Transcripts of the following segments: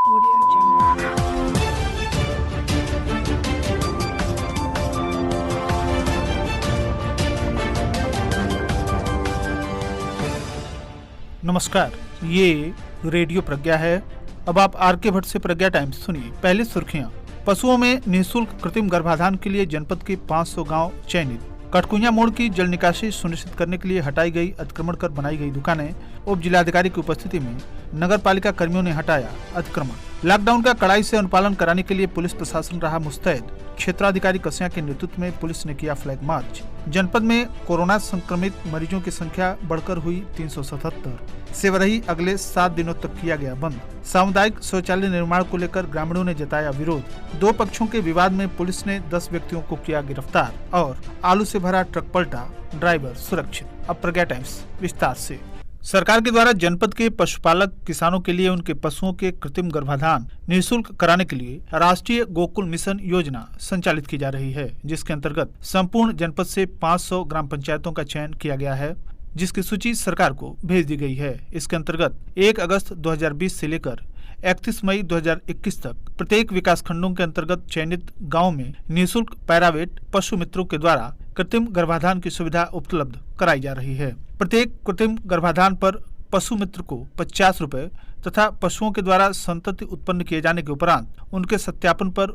Audio Jungle. नमस्कार, ये radio प्रज्ञा है। अब आप आर.के. भट्ट से प्रज्ञा टाइम्स सुनिए। पहले सुर्खियां। पशुओं में निःशुल्क कृत्रिम गर्भाधान के लिए जनपद के 500 गांव चयनित। कटकुइया मोड़ की जल निकासी सुनिश्चित करने के लिए हटाई गई अतिक्रमण कर बनाई गई दुकानें। उप जिलाधिकारी की उपस्थिति में नगर पालिका कर्मियों ने हटाया अतिक्रमण। लॉकडाउन का कड़ाई से अनुपालन कराने के लिए पुलिस प्रशासन रहा मुस्तैद। क्षेत्राधिकारी कसिया के नेतृत्व में पुलिस ने किया फ्लैग मार्च। जनपद में कोरोना संक्रमित मरीजों की संख्या बढ़कर हुई 377। सेवरही अगले 7 दिनों तक किया गया बंद। सामुदायिक शौचालय निर्माण को लेकर ग्रामीणों ने जताया विरोध। दो पक्षों के विवाद में पुलिस ने 10 व्यक्तियों को किया गिरफ्तार। और आलू से भरा ट्रक पलटा, ड्राइवर सुरक्षित। अब प्रज्ञा टाइम्स विस्तार से। सरकार के द्वारा जनपद के पशुपालक किसानों के लिए उनके पशुओं के कृत्रिम गर्भाधान निःशुल्क कराने के लिए राष्ट्रीय गोकुल मिशन योजना संचालित की जा रही है, जिसके अंतर्गत संपूर्ण जनपद से 500 ग्राम पंचायतों का चयन किया गया है, जिसकी सूची सरकार को भेज दी गई है। इसके अंतर्गत 1 अगस्त 2020 से लेकर 31 मई 2021 तक प्रत्येक विकास खंडों के अंतर्गत चयनित गाँव में निःशुल्क पैरावेट पशु मित्रों के द्वारा कृत्रिम गर्भाधान की सुविधा उपलब्ध कराई जा रही है। प्रत्येक कृत्रिम गर्भाधान पर पशु मित्र को 50 रुपए तथा पशुओं के द्वारा संतति उत्पन्न किए जाने के उपरांत उनके सत्यापन पर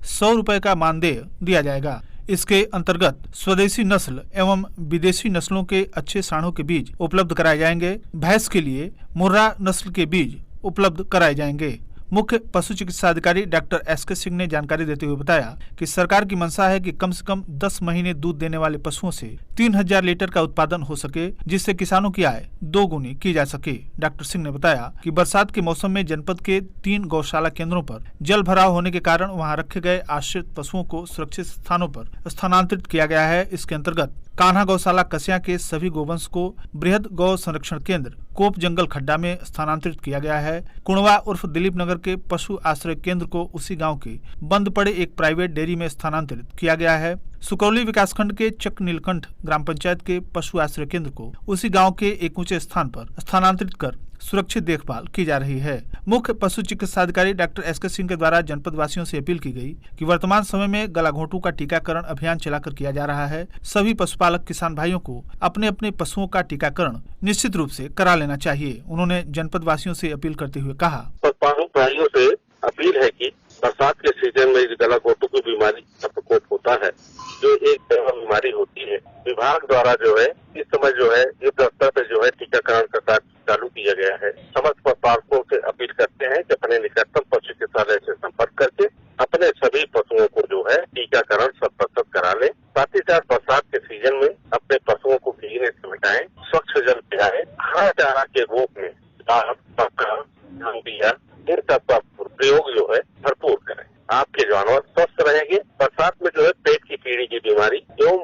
₹100 का मानदेय दिया जाएगा। इसके अंतर्गत स्वदेशी नस्ल एवं विदेशी नस्लों के अच्छे साँडों के बीज उपलब्ध कराए जाएंगे। भैंस के लिए मुर्रा नस्ल के बीज उपलब्ध कराए जाएंगे। मुख्य पशु चिकित्सा अधिकारी डॉक्टर एस.के. सिंह ने जानकारी देते हुए बताया कि सरकार की मंशा है कि कम से कम 10 महीने दूध देने वाले पशुओं से 3000 लीटर का उत्पादन हो सके, जिससे किसानों की आय 2 गुनी की जा सके। डॉक्टर सिंह ने बताया कि बरसात के मौसम में जनपद के 3 गौशाला केंद्रों पर जल भराव होने के कारण वहां रखे गए आश्रित पशुओं को सुरक्षित स्थानों पर स्थानांतरित किया गया है। इसके अंतर्गत कान्हा गौशाला कसिया के सभी गोवंश को बृहद गौ संरक्षण केंद्र कोप जंगल खड्डा में स्थानांतरित किया गया है। कुणवा उर्फ दिलीप नगर के पशु आश्रय केंद्र को उसी गांव के बंद पड़े एक प्राइवेट डेयरी में स्थानांतरित किया गया है। सुकौली विकासखंड के चक नीलकंठ ग्राम पंचायत के पशु आश्रय केंद्र को उसी गांव के एक ऊंचे स्थान पर स्थानांतरित कर सुरक्षित देखभाल की जा रही है। मुख्य पशु चिकित्सा अधिकारी डॉक्टर एस.के. सिंह के द्वारा जनपद वासियों से अपील की गई कि वर्तमान समय में गलाघोंटू का टीकाकरण अभियान चलाकर किया जा रहा है। सभी पशुपालक किसान भाइयों को अपने अपने पशुओं का टीकाकरण निश्चित रूप से करा लेना चाहिए। उन्होंने जनपद वासियों से अपील करते हुए कहा, पशुपालक भाइयों से अपील है कि बरसात के सीजन में गलाघोंटू की बीमारी का प्रकोप होता है, जो एक बीमारी होती है। विभाग द्वारा जो है इस समय जो है युद्ध स्तर पर जो है टीकाकरण का कार्य चालू किया गया है। समस्त पशुपालकों से अपील करते हैं कि अपने निकटतम पशु चिकित्सालय से संपर्क करके अपने सभी पशुओं को जो है टीकाकरण 100% करा लें। साथ ही साथ बरसात के सीजन में अपने पशुओं को भीगने से बचाएं, स्वच्छ जल पिलाएं। हर तरह के रोग में इन सब का प्रयोग जो है भरपूर करें। आपके जानवर स्वस्थ रहेंगे। बरसात में जो है पेट की कीड़ी की बीमारी एवं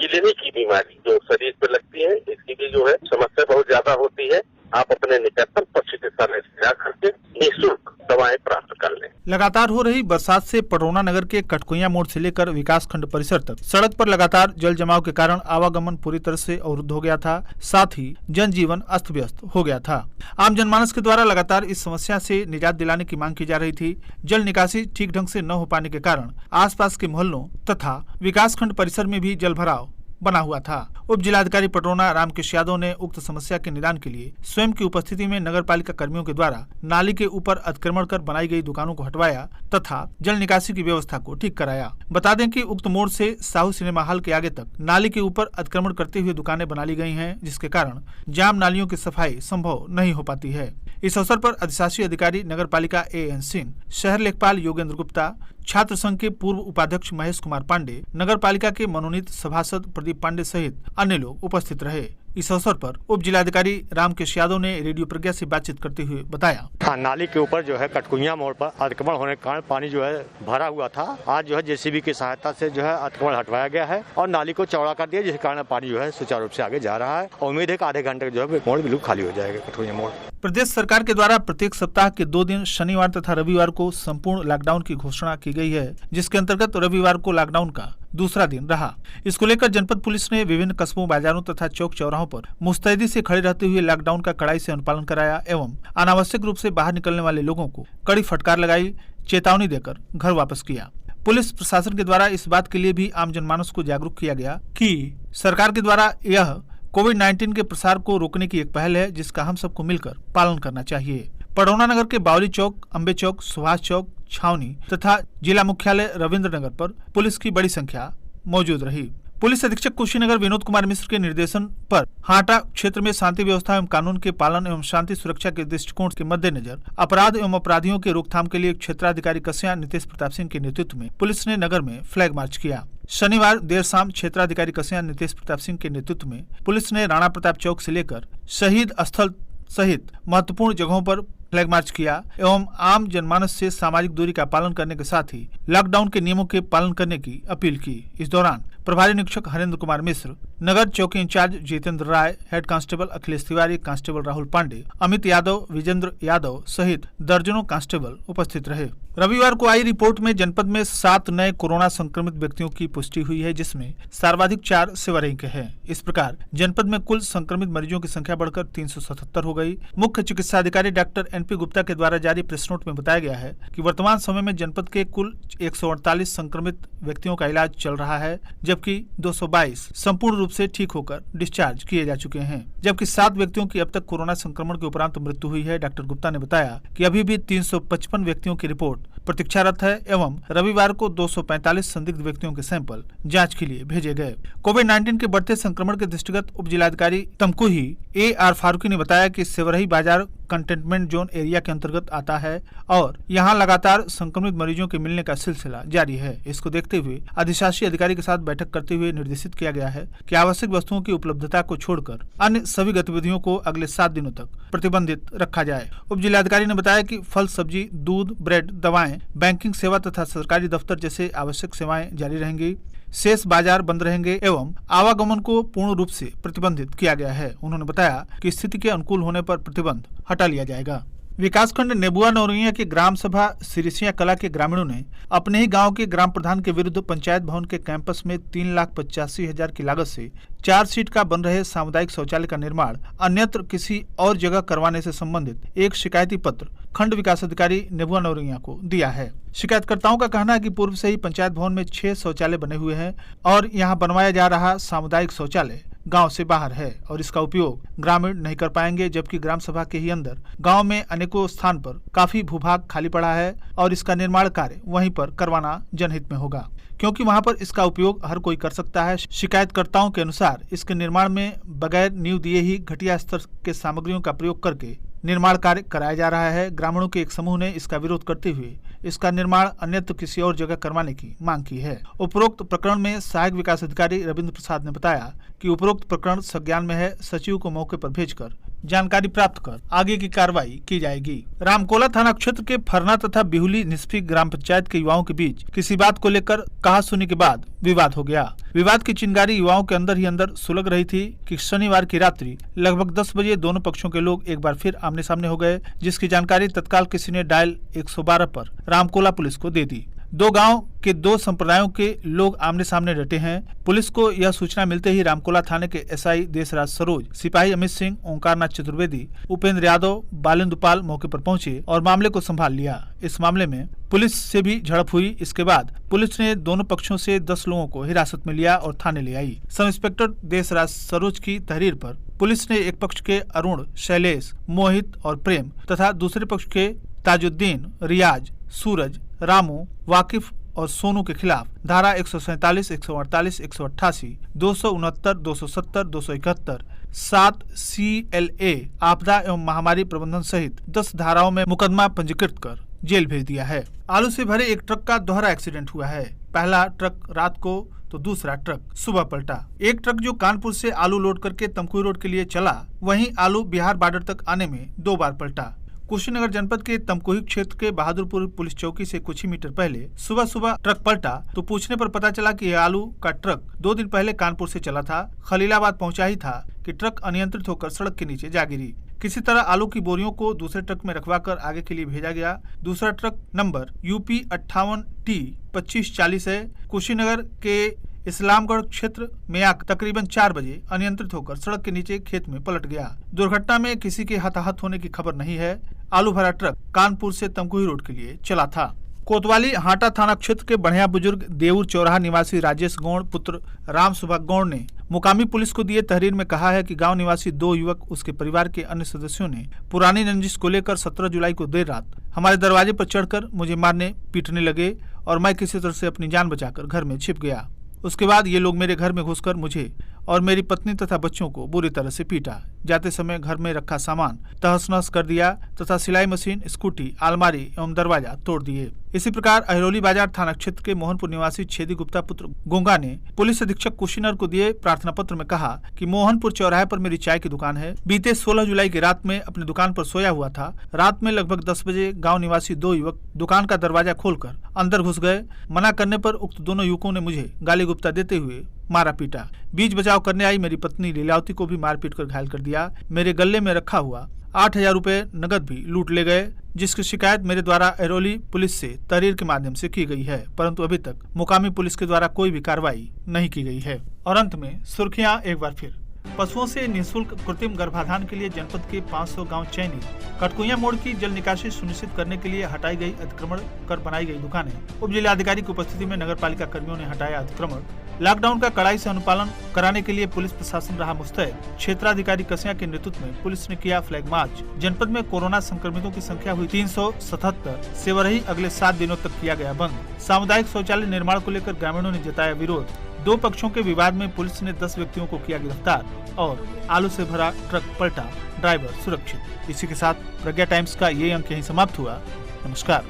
गिलनी की बीमारी जो शरीर पे लगती है, इसकी भी जो है समस्या बहुत ज्यादा होती है। आप अपने निकटतम पशु चिकित्सालय से जाकर के निःशुल्क दवाएं प्राप्त कर लें। लगातार हो रही बरसात से पटरौना नगर के कटकुइया मोड़ से लेकर विकास खंड परिसर तक सड़क पर लगातार जल जमाव के कारण आवागमन पूरी तरह से अवरुद्ध हो गया था। साथ ही जनजीवन अस्त व्यस्त हो गया था। आम जनमानस के द्वारा लगातार इस समस्या से निजात दिलाने की मांग की जा रही थी। जल निकासी ठीक ढंग से न हो पाने के कारण आसपास के मोहल्लों तथा विकास खंड परिसर में भी जल भराव बना हुआ था। उप जिलाधिकारी पटरौना रामकृष्ण यादव ने उक्त समस्या के निदान के लिए स्वयं की उपस्थिति में नगर पालिका कर्मियों के द्वारा नाली के ऊपर अतिक्रमण कर बनाई गई दुकानों को हटवाया तथा जल निकासी की व्यवस्था को ठीक कराया। बता दें कि उक्त मोड़ से साहू सिनेमा हॉल के आगे तक नाली के ऊपर अतिक्रमण करते हुए दुकानें बना ली गई हैं, जिसके कारण जाम नालियों की सफाई संभव नहीं हो पाती है। इस अवसर पर अधिशासी अधिकारी नगर पालिका A.N. सिंह, शहर लेखपाल योगेंद्र गुप्ता, छात्र संघ के पूर्व उपाध्यक्ष महेश कुमार पांडे, नगर पालिका के मनोनीत सभासद प्रदीप पांडे सहित अन्य लोग उपस्थित रहे। इस अवसर पर उप जिलाधिकारी रामकृष्ण यादव ने रेडियो प्रज्ञा से बातचीत करते हुए बताया, नाली के ऊपर जो है कटकुइया मोड़ पर अतिक्रमण होने के कारण पानी जो है भरा हुआ था। आज जो है JCB की सहायता से जो है अतिक्रमण हटवाया गया है और नाली को चौड़ा कर दिया, जिसके कारण पानी जो है सुचारू रूप से आगे जा रहा है। उम्मीद है कि आधे घंटे जो है मोड़ बिल्कुल खाली हो जाएगा कटकुइया मोड़। प्रदेश सरकार के द्वारा प्रत्येक सप्ताह के 2 दिन शनिवार तथा रविवार को संपूर्ण लॉकडाउन की घोषणा की गई है, जिसके अंतर्गत रविवार को लॉकडाउन का दूसरा दिन रहा। इसको लेकर जनपद पुलिस ने विभिन्न कस्बों, बाजारों तथा चौक चौराहों पर मुस्तैदी से खड़े रहते हुए लॉकडाउन का कड़ाई से अनुपालन कराया एवं अनावश्यक रूप से बाहर निकलने वाले लोगों को कड़ी फटकार लगाई, चेतावनी देकर घर वापस किया। पुलिस प्रशासन के द्वारा इस बात के लिए भी आम जनमानस को जागरूक किया गया कि सरकार के द्वारा यह कोविड-19 के प्रसार को रोकने की एक पहल है, जिसका हम सबको मिलकर पालन करना चाहिए। पडौना नगर के बावली चौक, अम्बे चौक, सुभाष चौक, छावनी तथा जिला मुख्यालय रविंद्र नगर पर पुलिस की बड़ी संख्या मौजूद रही। पुलिस अधीक्षक कुशीनगर विनोद कुमार मिश्र के निर्देशन पर हाटा क्षेत्र में शांति व्यवस्था एवं कानून के पालन एवं शांति सुरक्षा के दृष्टिकोण के मद्देनजर अपराध एवं अपराधियों के रोकथाम के लिए क्षेत्राधिकारी कस्या नितेश प्रताप सिंह के नेतृत्व में पुलिस ने नगर में फ्लैग मार्च किया। शनिवार देर शाम क्षेत्राधिकारी कस्या नितेश प्रताप सिंह के नेतृत्व में पुलिस ने राणा प्रताप चौक से लेकर शहीद स्थल सहित महत्वपूर्ण जगहों पर फ्लैग मार्च किया एवं आम जनमानस से सामाजिक दूरी का पालन करने के साथ ही लॉकडाउन के नियमों के पालन करने की अपील की। इस दौरान प्रभारी निरीक्षक हरेंद्र कुमार मिश्र, नगर चौकी incharge Jitendra Rai, head constable Akhilesh Tiwari, constable Rahul Pandey, Amit Yadav, Vijendra Yadav सहित दर्जनों कांस्टेबल उपस्थित रहे। रविवार को आई रिपोर्ट में जनपद में 7 नए कोरोना संक्रमित व्यक्तियों की पुष्टि हुई है, जिसमें सर्वाधिक 4 सेवरही के हैं। इस प्रकार जनपद में कुल संक्रमित मरीजों की संख्या बढ़कर 377 हो गई। मुख्य चिकित्सा अधिकारी डॉक्टर NP गुप्ता के द्वारा जारी प्रेस नोट में बताया गया है कि वर्तमान समय में जनपद के कुल 148 संक्रमित व्यक्तियों का इलाज चल रहा है, जबकि 222 संपूर्ण रूप से ठीक होकर डिस्चार्ज किए जा चुके हैं, जबकि 7 व्यक्तियों की अब तक कोरोना संक्रमण के उपरांत मृत्यु हुई है। डॉक्टर गुप्ता ने बताया कि अभी भी 355 व्यक्तियों की रिपोर्ट प्रतीक्षारत है एवं रविवार को 245 संदिग्ध व्यक्तियों के सैंपल जांच के लिए भेजे गए। कोविड-19 के बढ़ते संक्रमण के दृष्टिगत उप जिलाधिकारी तमकुही AR फारूकी ने बताया कि सेवरही बाजार कंटेनमेंट जोन एरिया के अंतर्गत आता है और यहां लगातार संक्रमित मरीजों के मिलने का सिलसिला जारी है। इसको देखते हुए अधिशासी अधिकारी के साथ बैठक करते हुए निर्देशित किया गया है कि आवश्यक वस्तुओं की उपलब्धता को छोड़कर अन्य सभी गतिविधियों को अगले 7 दिनों तक प्रतिबंधित रखा जाए। उप जिलाधिकारी ने बताया कि फल, सब्जी, दूध, ब्रेड, दवाएं, बैंकिंग सेवा तथा सरकारी दफ्तर जैसे आवश्यक सेवाएं जारी रहेंगी। शेष बाजार बंद रहेंगे एवं आवागमन को पूर्ण रूप से प्रतिबंधित किया गया है। उन्होंने बताया कि स्थिति के अनुकूल होने पर प्रतिबंध हटा लिया जाएगा। विकासखंड नेबुआ नौरिया के ग्राम सभा सिरिसिया कला के ग्रामीणों ने अपने ही गांव के ग्राम प्रधान के विरुद्ध पंचायत भवन के कैंपस में 3,85,000 की लागत से 4 सीट का बन रहे सामुदायिक शौचालय का निर्माण अन्यत्र किसी और जगह करवाने से संबंधित एक शिकायती पत्र खंड विकास अधिकारी नेबुआ नौरिया को दिया है। शिकायतकर्ताओं का कहना है कि पूर्व से ही पंचायत भवन में 6 शौचालय बने हुए हैं और यहाँ बनवाया जा रहा सामुदायिक शौचालय गांव से बाहर है और इसका उपयोग ग्रामीण नहीं कर पाएंगे, जबकि ग्राम सभा के ही अंदर गांव में अनेकों स्थान पर काफी भूभाग खाली पड़ा है और इसका निर्माण कार्य वहीं पर करवाना जनहित में होगा, क्योंकि वहां पर इसका उपयोग हर कोई कर सकता है। शिकायतकर्ताओं के अनुसार इसके निर्माण में बगैर नींव दिए ही घटिया स्तर के सामग्रियों का प्रयोग करके निर्माण कार्य कराया जा रहा है। ग्रामीणों के एक समूह ने इसका विरोध करते हुए इसका निर्माण अन्यत्र किसी और जगह करवाने की मांग की है। उपरोक्त प्रकरण में सहायक विकास अधिकारी रविंद्र प्रसाद ने बताया कि उपरोक्त प्रकरण संज्ञान में है, सचिव को मौके पर भेजकर जानकारी प्राप्त कर आगे की कार्रवाई की जाएगी। रामकोला थाना क्षेत्र के फरना तथा बिहुली निस्फी ग्राम पंचायत के युवाओं के बीच किसी बात को लेकर कहासुनी के बाद विवाद हो गया। विवाद की चिंगारी युवाओं के अंदर ही अंदर सुलग रही थी कि शनिवार की रात्रि लगभग 10 बजे दोनों पक्षों के लोग एक बार फिर आमने सामने हो गए, जिसकी जानकारी तत्काल किसी ने डायल 112 पर रामकोला पुलिस को दे दी। 2 गांव के 2 संप्रदायों के लोग आमने सामने डटे हैं। पुलिस को यह सूचना मिलते ही रामकोला थाने के SI देशराज सरोज, सिपाही अमित सिंह, ओंकारनाथ चतुर्वेदी, उपेंद्र यादव, बालेंद्र पाल मौके पर पहुंचे और मामले को संभाल लिया। इस मामले में पुलिस से भी झड़प हुई। इसके बाद पुलिस ने दोनों पक्षों से 10 लोगों को हिरासत में लिया और थाने ले आई। सब इंस्पेक्टर देशराज सरोज की तहरीर पर पुलिस ने एक पक्ष के अरुण, शैलेश, मोहित और प्रेम तथा दूसरे पक्ष के ताजुद्दीन, रियाज, सूरज, रामू, वाकिफ और सोनू के खिलाफ धारा 147, 148, 188, 269, 270, 271, 7 CLA आपदा एवं महामारी प्रबंधन सहित 10 धाराओं में मुकदमा पंजीकृत कर जेल भेज दिया है। आलू से भरे एक ट्रक का दोहरा एक्सीडेंट हुआ है। पहला ट्रक रात को तो दूसरा ट्रक सुबह पलटा। एक ट्रक जो कानपुर से आलू लोड करके तमकुही रोड के लिए चला, वहीं आलू बिहार बॉर्डर तक आने में 2 बार पलटा। कुशीनगर जनपद के तमकुही क्षेत्र के बहादुरपुर पुलिस चौकी से कुछ ही मीटर पहले सुबह सुबह ट्रक पलटा तो पूछने पर पता चला कि यह आलू का ट्रक 2 दिन पहले कानपुर से चला था, खलीलाबाद पहुंचा ही था कि ट्रक अनियंत्रित होकर सड़क के नीचे जा गिरी। किसी तरह आलू की बोरियों को दूसरे ट्रक में रखवाकर आगे के लिए भेजा गया। दूसरा ट्रक नंबर UP 58T 2540 है। कुशीनगर के इस्लामगढ़ क्षेत्र में आकर तकरीबन 4 बजे अनियंत्रित होकर सड़क के नीचे खेत में पलट गया। दुर्घटना में किसी के हताहत होने की खबर नहीं है। आलू भरा ट्रक कानपुर से तमकुही रोड के लिए चला था। कोतवाली हाटा थाना क्षेत्र के बढ़िया बुजुर्ग देऊर चौराहा निवासी राजेश गौड़ पुत्र राम सुभा गौड़ ने मुकामी पुलिस को दिए तहरीर में कहा है कि गांव निवासी 2 युवक उसके परिवार के अन्य सदस्यों ने पुरानी रंजिश को लेकर 17 जुलाई को देर रात हमारे दरवाजे पर चढ़कर मुझे मारने पीटने लगे और मैं किसी तरह से अपनी जान बचाकर घर में छिप गया। उसके बाद ये लोग मेरे घर में घुसकर मुझे और मेरी पत्नी तथा बच्चों को बुरी तरह से पीटा। जाते समय घर में रखा सामान तहस नहस कर दिया तथा सिलाई मशीन, स्कूटी, अलमारी एवं दरवाजा तोड़ दिए। इसी प्रकार अहिरौली बाजार थाना क्षेत्र के मोहनपुर निवासी छेदी गुप्ता पुत्र गोंगा ने पुलिस अधीक्षक कुशीनगर को दिए प्रार्थना पत्र में कहा कि मोहनपुर चौराहे पर मेरी चाय की दुकान है। बीते 16 जुलाई की रात में अपनी दुकान पर सोया हुआ था। रात में लगभग 10 बजे गाँव निवासी 2 युवक दुकान का दरवाजा खोलकर अंदर घुस गए। मना करने पर उक्त दोनों युवकों ने मुझे गाली गुप्ता देते हुए मारा पीटा। बीच बचाव करने आई मेरी पत्नी लीलावती को भी मार पीट कर घायल कर दिया। मेरे गले में रखा हुआ 8,000 रुपए नगद भी लूट ले गए, जिसकी शिकायत मेरे द्वारा अहिरौली पुलिस से तहरीर के माध्यम से की गई है, परंतु अभी तक मुकामी पुलिस के द्वारा कोई भी कार्रवाई नहीं की गई है। और अंत में सुर्खियां एक बार फिर। पशुओं से निःशुल्क कृत्रिम गर्भाधान के लिए जनपद के 500 गांव चयनित। कटकुइया मोड़ की जल निकासी सुनिश्चित करने के लिए हटाई गई अतिक्रमण कर बनाई गई दुकानें। उप जिलाधिकारी की उपस्थिति में नगर पालिका कर्मियों ने हटाया अतिक्रमण। लॉकडाउन का कड़ाई से अनुपालन कराने के लिए पुलिस प्रशासन रहा मुस्तैद। क्षेत्राधिकारी कसिया के नेतृत्व में पुलिस ने किया फ्लैग मार्च। जनपद में कोरोना संक्रमितों की संख्या हुई 377। सेवरही अगले 7 दिनों तक किया गया बंद। सामुदायिक शौचालय निर्माण को लेकर ग्रामीणों ने जताया विरोध। 2 पक्षों के विवाद में पुलिस ने 10 व्यक्तियों को किया गिरफ्तार और आलू से भरा ट्रक पलटा, ड्राइवर सुरक्षित। इसी के साथ प्रज्ञा टाइम्स का ये अंक यहीं समाप्त हुआ। नमस्कार।